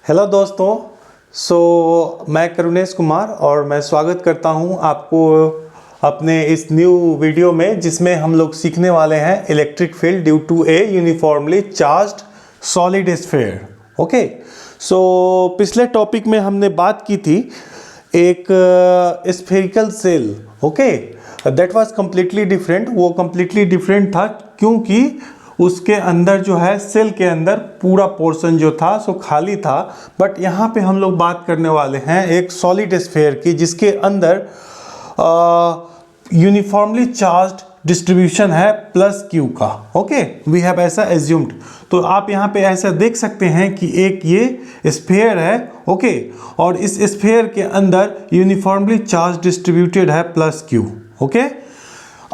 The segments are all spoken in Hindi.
हेलो दोस्तों। मैं करुणेश कुमार और मैं स्वागत करता हूं आपको अपने इस न्यू वीडियो में, जिसमें हम लोग सीखने वाले हैं electric field due to a uniformly charged solid sphere. Okay, पिछले टॉपिक में हमने बात की थी एक spherical cell. Okay, that was completely different. वो कम्प्लीटली डिफरेंट था क्योंकि उसके अंदर जो है सेल के अंदर पूरा पोर्शन जो था सो खाली था। बट यहाँ पे हम लोग बात करने वाले हैं एक सॉलिड स्फीयर की, जिसके अंदर यूनिफॉर्मली चार्ज्ड डिस्ट्रीब्यूशन है प्लस क्यू का। ओके, वी हैव ऐसा एज्यूम्ड। तो आप यहाँ पे ऐसा देख सकते हैं कि एक ये स्फीयर है। ओके, और इस स्फीयर के अंदर यूनिफॉर्मली चार्ज डिस्ट्रीब्यूटेड है प्लस क्यू। ओके,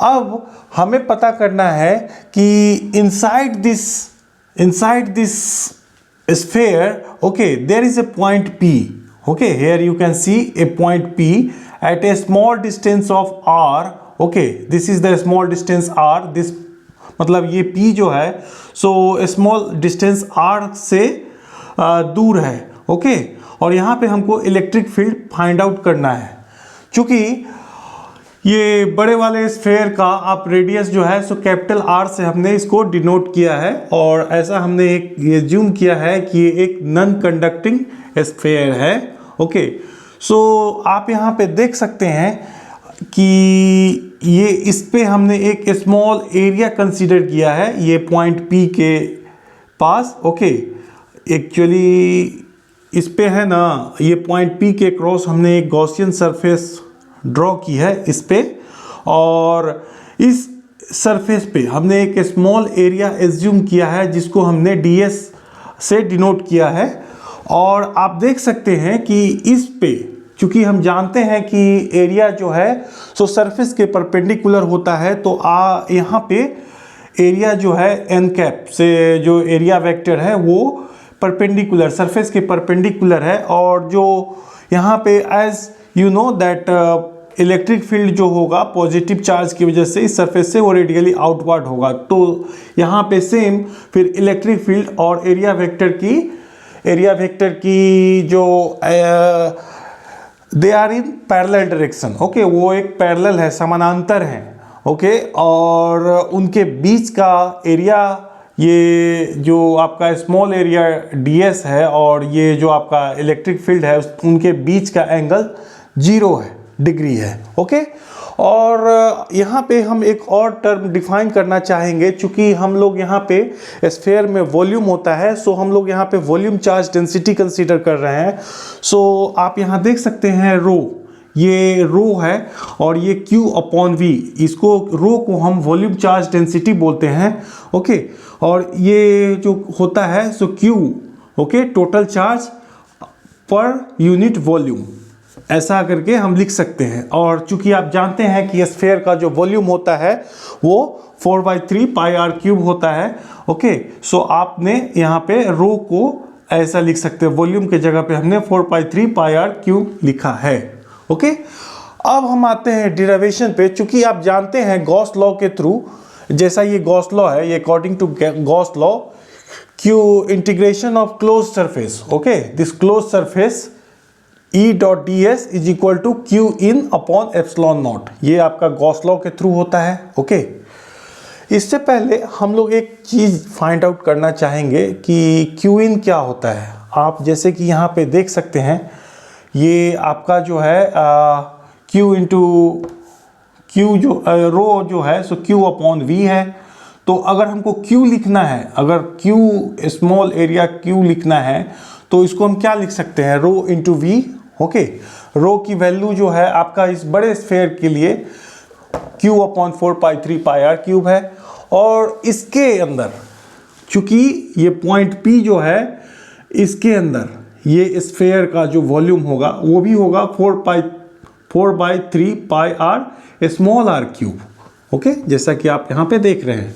अब हमें पता करना है कि inside this sphere, okay, there is a point P. Okay, here you can see a point P at a small distance of r. Okay, this is the small distance r. This मतलब ये P जो है सो स्मॉल डिस्टेंस r से दूर है। ओके, और यहाँ पे हमको इलेक्ट्रिक फील्ड फाइंड आउट करना है। चूँकि ये बड़े वाले स्फीयर का आप रेडियस जो है सो कैपिटल R से हमने इसको डिनोट किया है, और ऐसा हमने एक ये ज्यूम किया है कि ये एक नॉन कंडक्टिंग स्फीयर है। ओके, सो आप यहाँ पे देख सकते हैं कि ये इस पे हमने एक स्मॉल एरिया कंसीडर किया है ये पॉइंट P के पास। ओके, एक्चुअली इस पे है ना, ये पॉइंट P के क्रॉस हमने एक गॉसियन सरफेस ड्रॉ की है इस पे, और इस सरफेस पे हमने एक स्मॉल एरिया एज्यूम किया है जिसको हमने ds से डिनोट किया है। और आप देख सकते हैं कि इस पे चूंकि हम जानते हैं कि एरिया जो है सो सरफेस के परपेंडिकुलर होता है, तो यहाँ पे एरिया जो है n कैप से जो एरिया वेक्टर है वो परपेंडिकुलर सरफेस के परपेंडिकुलर है। और जो यहाँ पे as you know that electric field जो होगा पॉजिटिव चार्ज की वजह से इस सरफेस से वो रेडियली आउटवर्ड होगा। तो यहाँ पे सेम फिर इलेक्ट्रिक फील्ड और एरिया वेक्टर की जो they are in parallel direction. Okay, वो एक पैरेलल है, समानांतर है। ओके, और उनके बीच का एरिया, ये जो आपका स्मॉल एरिया ds है और ये जो आपका इलेक्ट्रिक फील्ड है उनके बीच का एंगल 0 है, डिग्री है। ओके, और यहाँ पे हम एक और टर्म डिफाइन करना चाहेंगे। चूंकि हम लोग यहाँ पे स्फीयर में वॉल्यूम होता है, सो हम लोग यहाँ पे वॉल्यूम चार्ज डेंसिटी कंसीडर कर रहे हैं। सो आप यहाँ देख सकते हैं रो, ये रो है और ये Q अपॉन V, इसको रो को हम वॉल्यूम चार्ज डेंसिटी बोलते हैं। ओके, और ये जो होता है सो Q, okay, total charge per unit volume, ऐसा करके हम लिख सकते हैं। और चूंकि आप जानते हैं कि स्फीयर का जो वॉल्यूम होता है वो 4/3 पाई r क्यूब होता है। ओके, सो आपने यहाँ पे रो को ऐसा लिख सकते हैं, वॉल्यूम के जगह पे हमने 4/3 पाई r क्यूब लिखा है। ओके, अब हम आते हैं डिराइवेशन पे। चूंकि आप जानते हैं गॉस लॉ के थ्रू, जैसा ये गॉस लॉ है, ये according to Gauss law Q integration of close surface, okay, this close surface E dot ds is equal to Q in upon epsilon naught, ये आपका गॉस लॉ के थ्रू होता है। ओके, इससे पहले हम लोग एक चीज़ फाइंड आउट करना चाहेंगे कि Q इन क्या होता है। आप जैसे कि यहाँ पे देख सकते हैं, ये आपका जो है Q इंटू Q जो रो जो है सो Q अपॉन V है। तो अगर हमको Q लिखना है, अगर Q स्मॉल एरिया Q लिखना है तो इसको हम क्या लिख सकते हैं, रो इंटू V। ओके, रो की वैल्यू जो है आपका इस बड़े स्फीयर के लिए Q अपॉन 4/3 पाई r क्यूब है। और इसके अंदर चूंकि ये पॉइंट P जो है, इसके अंदर ये स्फीयर का जो वॉल्यूम होगा वो भी होगा 4/3 पाई r small r cube. Okay, जैसा कि आप यहाँ पे देख रहे हैं,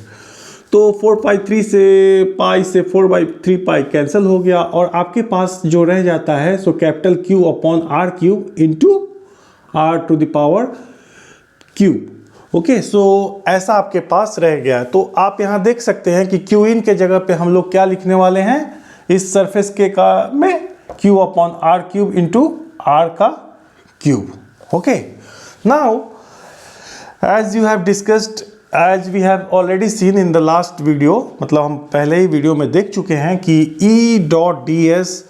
तो 4/3 से पाई से 4/3 पाई कैंसिल हो गया और आपके पास जो रह जाता है so capital Q upon r cube into r to the power cube. Okay, so ऐसा आपके पास रह गया। तो आप यहाँ देख सकते हैं कि Q इन के जगह पे हम लोग क्या लिखने वाले हैं, इस सरफेस के का में Q upon R cube into R का cube. Okay. Now, as you have discussed, as we have already seen in the last video, मतलब हम पहले ही वीडियो में देख चुके हैं कि E डॉट डी एस,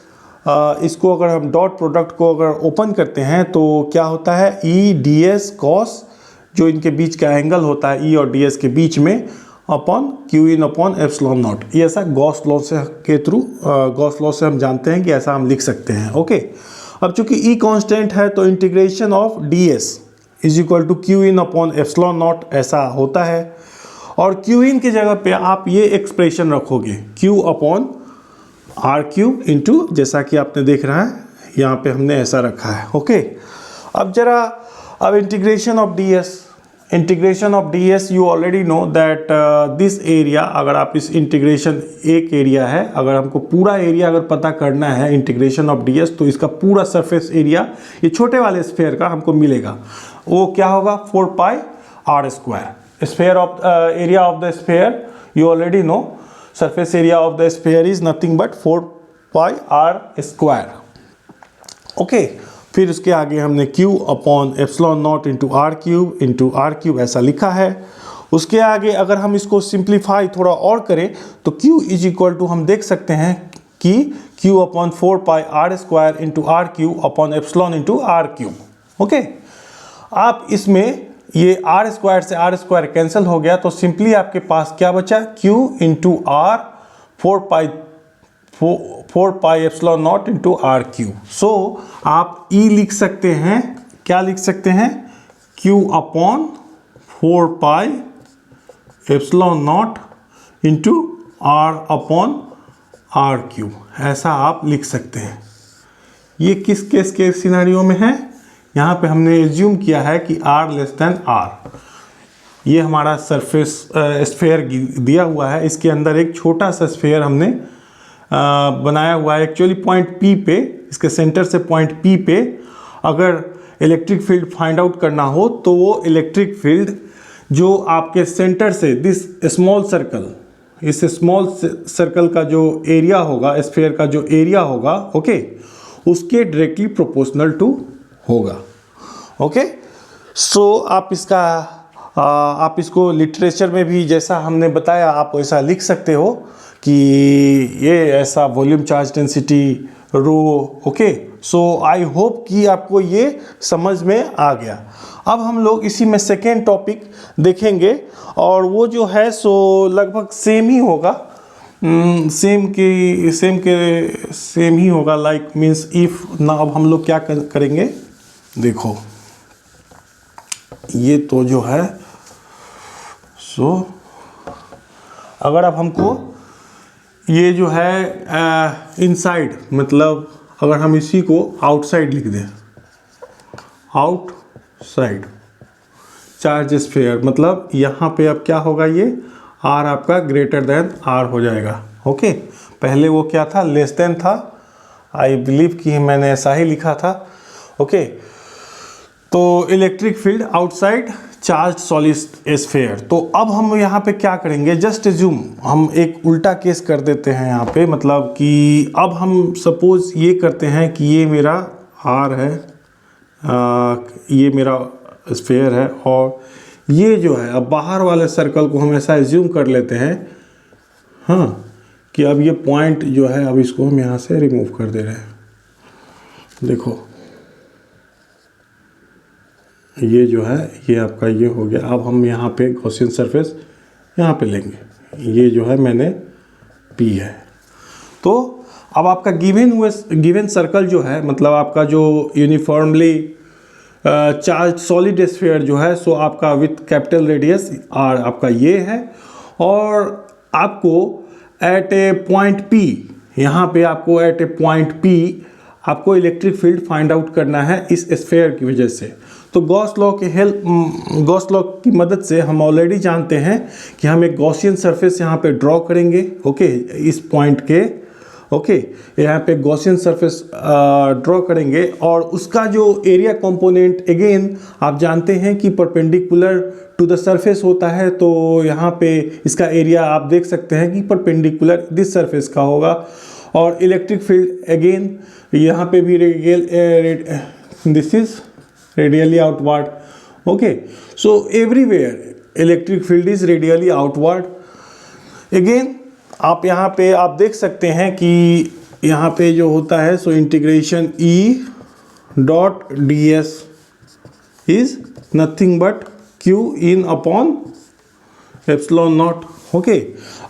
इसको अगर हम डॉट प्रोडक्ट को अगर ओपन करते हैं तो क्या होता है, E डी एस कॉस, जो इनके बीच का एंगल होता है E और डी एस के बीच में, upon Q in upon epsilon naught. ये ऐसा गॉस लॉ से के थ्रू, गॉस लॉ से हम जानते हैं कि ऐसा हम लिख सकते हैं. ओके. अब चूंकि E कांस्टेंट है तो integration of d s is equal to Q in upon epsilon naught ऐसा होता है. और क्यू इन की जगह पे आप ये एक्सप्रेशन रखोगे, Q upon R cube into, जैसा कि आपने देख रहा है यहाँ पे हमने ऐसा रखा है. ओके. अब integration of d S, integration of d S, you already know that this area, अगर आप इस इंटीग्रेशन, एक एरिया है, अगर हमको पूरा एरिया अगर पता करना है इंटीग्रेशन ऑफ डी एस, तो इसका पूरा सरफेस एरिया ये छोटे वाले स्फेयर का हमको मिलेगा. वो क्या होगा, 4 pi are square. Sphere of area of the sphere, you already know, surface area of the sphere is nothing but 4 pi are square. Okay. फिर उसके आगे हमने Q upon epsilon not into R cube ऐसा लिखा है. उसके आगे अगर हम इसको सिंप्लीफाई थोड़ा और करें तो Q इज इक्वल टू, हम देख सकते हैं कि Q upon 4 pi are square into R cube upon epsilon into R cube. Okay. आप इसमें ये आर स्क्वायर से आर स्क्वायर कैंसिल हो गया, तो सिंपली आपके पास क्या बचा, Q into R 4 pi epsilon not into R Q. So आप E लिख सकते हैं, क्या लिख सकते हैं, Q upon 4 pi epsilon not into R upon R Q, ऐसा आप लिख सकते हैं. ये किस केस के सिनेरियो में है, यहाँ पे हमने एज्यूम किया है कि R लेस देन R. ये हमारा सरफेस स्फेयर दिया हुआ है, इसके अंदर एक छोटा सा स्फेयर हमने बनाया हुआ है. एक्चुअली पॉइंट P पे, इसके सेंटर से पॉइंट P पे अगर इलेक्ट्रिक फील्ड फाइंड आउट करना हो तो वो इलेक्ट्रिक फील्ड जो आपके सेंटर से दिस स्मॉल सर्कल, इस स्मॉल सर्कल का जो एरिया होगा, स्फेयर का जो एरिया होगा, ओके, उसके डायरेक्टली प्रोपोर्शनल टू होगा. ओके. सो आप इसका आप इसको लिटरेचर में भी जैसा हमने बताया आप वैसा लिख सकते हो कि ये ऐसा volume charge density rho. Okay. So I hope कि आपको ये समझ में आ गया. अब हम लोग इसी में सेकेंड टॉपिक देखेंगे और वो जो है सो लगभग सेम ही होगा, सेम ही होगा, लाइक मीन्स इफ ना. अब हम लोग क्या करेंगे, देखो ये तो जो है सो अगर अब हमको ये जो है इनसाइड, मतलब अगर हम इसी को आउटसाइड लिख दें, आउटसाइड चार्ज स्फेयर, मतलब यहाँ पे अब क्या होगा, ये R आपका ग्रेटर देन R हो जाएगा. ओके. पहले वो क्या था, लेस देन था, आई बिलीव कि मैंने ऐसा ही लिखा था. ओके. तो electric field outside charge solid sphere. तो अब हम यहाँ पे क्या करेंगे, जस्ट एज्यूम, हम एक उल्टा केस कर देते हैं यहाँ पे, मतलब कि अब हम सपोज ये करते हैं कि ये मेरा R है, ये मेरा स्फेयर है, और ये जो है अब बाहर वाले सर्कल को हम ऐसा एज्यूम कर लेते हैं, हाँ, कि अब ये पॉइंट जो है अब इसको हम यहाँ से रिमूव कर दे रहे हैं. देखो ये जो है ये आपका ये हो गया. अब हम यहाँ पे गॉसियन सरफेस यहाँ पे लेंगे, ये जो है मैंने P है. तो अब आपका गिवन सर्कल जो है, मतलब आपका जो यूनिफॉर्मली चार्ज सॉलिड स्फीयर जो है, सो आपका विथ कैपिटल रेडियस R आपका ये है, और आपको एट ए पॉइंट P, यहाँ पे आपको एट ए पॉइंट P आपको इलेक्ट्रिक फील्ड फाइंड आउट करना है इस स्फीयर की वजह से. तो गॉस लॉ की मदद से हम ऑलरेडी जानते हैं कि हम एक गॉसियन सरफेस यहाँ पे ड्रॉ करेंगे. ओके. इस पॉइंट के, ओके, यहाँ पे गॉसियन सरफेस ड्रॉ करेंगे, और उसका जो एरिया कंपोनेंट अगेन आप जानते हैं कि परपेंडिकुलर टू द सरफेस होता है. तो यहाँ पे इसका एरिया आप देख सकते हैं कि परपेंडिकुलर दिस सरफेस का होगा, और इलेक्ट्रिक फील्ड अगेन यहाँ पे भी this is radially outward. Okay, so everywhere electric field is radially outward. Again आप यहाँ पे आप देख सकते हैं कि यहाँ पे जो होता है so integration E dot d s is nothing but Q in upon epsilon not. Okay,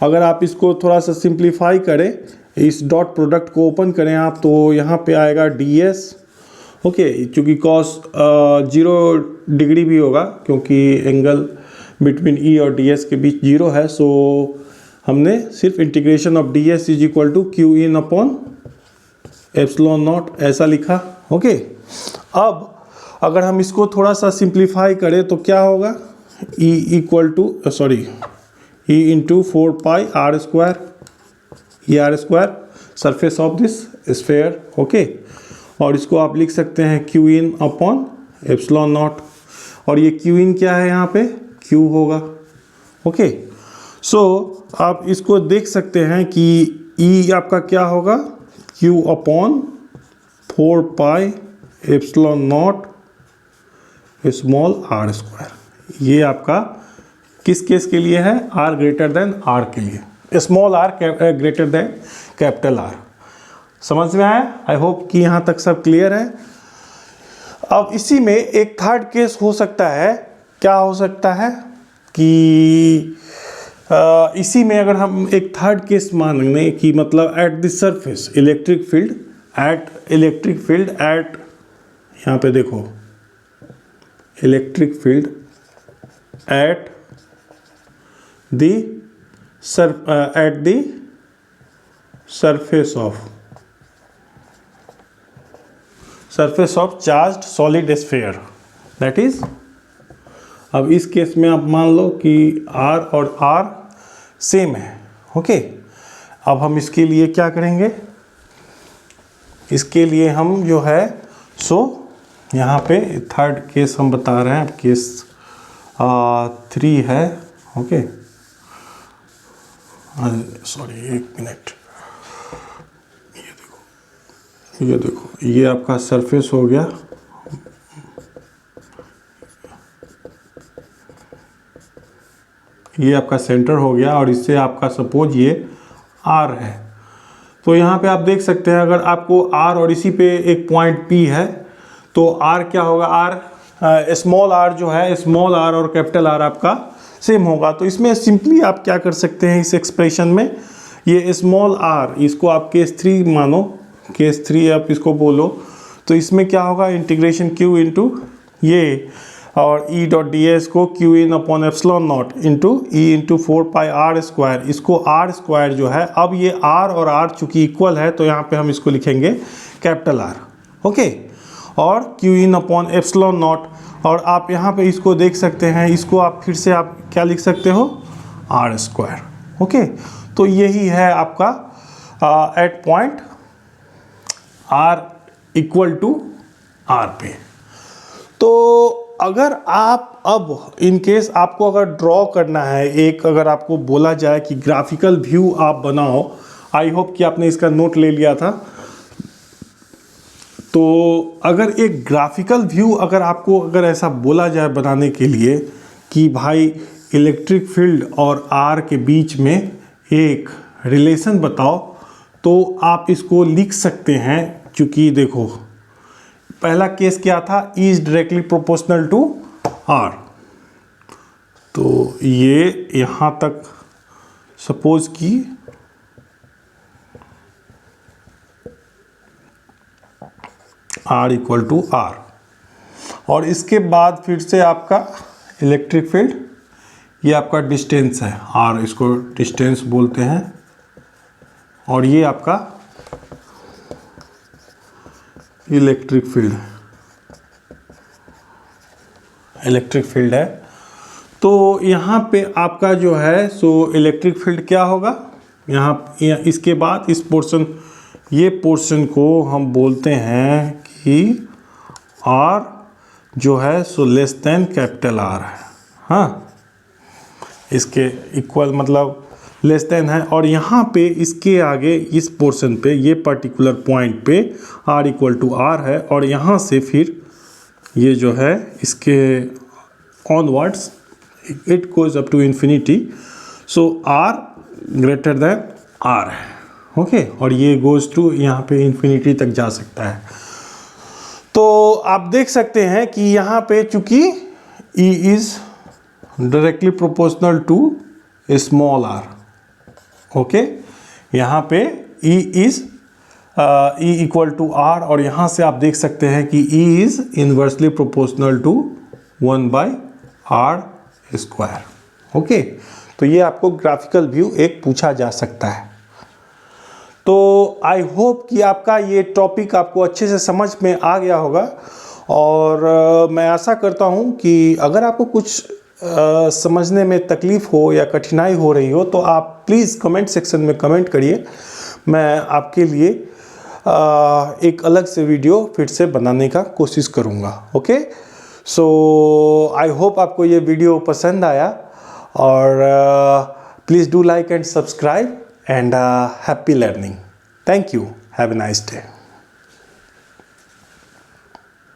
अगर आप इसको थोड़ा सा सिंप्लीफाई करें, इस डॉट प्रोडक्ट को ओपन करें आप, तो यहाँ पे आएगा डी एस. ओके, चूँकि कॉस 0 डिग्री भी होगा क्योंकि एंगल बिटवीन ई और डी एस के बीच 0 है. सो हमने सिर्फ integration of d s is equal to Q in upon epsilon naught ऐसा लिखा. ओके, अब अगर हम इसको थोड़ा सा सिंप्लीफाई करें तो क्या होगा, E equal to E into 4 pi are square, ये R square surface of this sphere. Okay, और इसको आप लिख सकते हैं Q in upon epsilon not. और ये क्यू इन क्या है, यहाँ पे क्यू होगा. ओके, सो आप इसको देख सकते हैं कि ई आपका क्या होगा, Q upon 4 pi epsilon naught small r square. ये आपका किस केस के लिए है, आर ग्रेटर देन आर के लिए, small r greater than capital R. समझ में आया? आई होप कि यहाँ तक सब क्लियर है. अब इसी में एक थर्ड केस हो सकता है. क्या हो सकता है कि इसी में अगर हम एक थर्ड केस मान लें कि मतलब at the surface electric field at यहाँ पे देखो electric field at the surface of charged solid sphere, that is. अब इस केस में आप मान लो कि R और R सेम है. ओके, अब हम इसके लिए क्या करेंगे, इसके लिए हम जो है सो यहाँ पे थर्ड केस हम बता रहे हैं. केस 3 है. ओके, सॉरी एक मिनट, ये देखो ये आपका सरफेस हो गया. ये आपका सेंटर हो गया और इससे आपका सपोज ये R है. तो यहाँ पे आप देख सकते हैं अगर आपको R और इसी पे एक पॉइंट P है तो R क्या होगा, R स्मॉल r जो है, स्मॉल r और कैपिटल R आपका सेम होगा. तो इसमें सिंपली आप क्या कर सकते हैं, इस एक्सप्रेशन में ये स्मॉल r इसको आप केस 3 मानो, केस 3 आप इसको बोलो, तो इसमें क्या होगा, इंटीग्रेशन q इंटू ये और ई डॉट डी एस को Q in upon epsilon not into E into 4 pi are square. इसको आर स्क्वायर जो है, अब ये आर और आर चूंकि इक्वल है तो यहाँ पे हम इसको लिखेंगे कैपिटल आर. ओके, और Q in upon epsilon not. और आप यहाँ पे इसको देख सकते हैं, इसको आप फिर से आप क्या लिख सकते हो, आर स्क्वायर. ओके, तो यही है आपका at point r equal to R पे. तो अगर आप अब इन केस आपको अगर ड्रॉ करना है, एक अगर आपको बोला जाए कि ग्राफिकल व्यू आप बनाओ, आई होप कि आपने इसका नोट ले लिया था. तो अगर एक ग्राफिकल व्यू अगर आपको अगर ऐसा बोला जाए बनाने के लिए कि भाई इलेक्ट्रिक फील्ड और आर के बीच में एक रिलेशन बताओ, तो आप इसको लिख सकते हैं. क्योंकि देखो पहला केस क्या था, E is directly proportional to R. तो ये यहाँ तक सपोज कि R इक्वल टू R, और इसके बाद फिर से आपका इलेक्ट्रिक फील्ड, ये आपका डिस्टेंस है R, इसको डिस्टेंस बोलते हैं, और ये आपका इलेक्ट्रिक फील्ड है. तो यहाँ पे आपका जो है सो इलेक्ट्रिक फील्ड क्या होगा, यहाँ इसके बाद इस पोर्शन, ये पोर्शन को हम बोलते हैं कि R जो है so less than capital R है. हाँ, इसके इक्वल मतलब लेस देन है, और यहाँ पे इसके आगे इस पोर्शन पे ये पर्टिकुलर पॉइंट पे r इक्वल टू r है, और यहाँ से फिर ये जो है इसके onwards it goes up to infinity, so r greater than r है, ओके, और ये गोज टू यहाँ पे इन्फिनिटी तक जा सकता है। तो आप देख सकते हैं कि यहाँ पे चूंकि e is directly proportional to small r, okay, यहाँ पे e is e equal to r, और यहाँ से आप देख सकते हैं कि e is inversely proportional to 1/r square, okay. तो ये आपको ग्राफिकल व्यू एक पूछा जा सकता है। तो आई होप कि आपका ये टॉपिक आपको अच्छे से समझ में आ गया होगा, और मैं आशा करता हूँ कि अगर आपको कुछ समझने में तकलीफ़ हो या कठिनाई हो रही हो तो आप प्लीज़ कमेंट सेक्शन में कमेंट करिए। मैं आपके लिए एक अलग से वीडियो फिर से बनाने का कोशिश करूँगा, ओके। सो आई होप आपको ये वीडियो पसंद आया, और please do like and subscribe, and happy learning. Thank you. Have a nice day.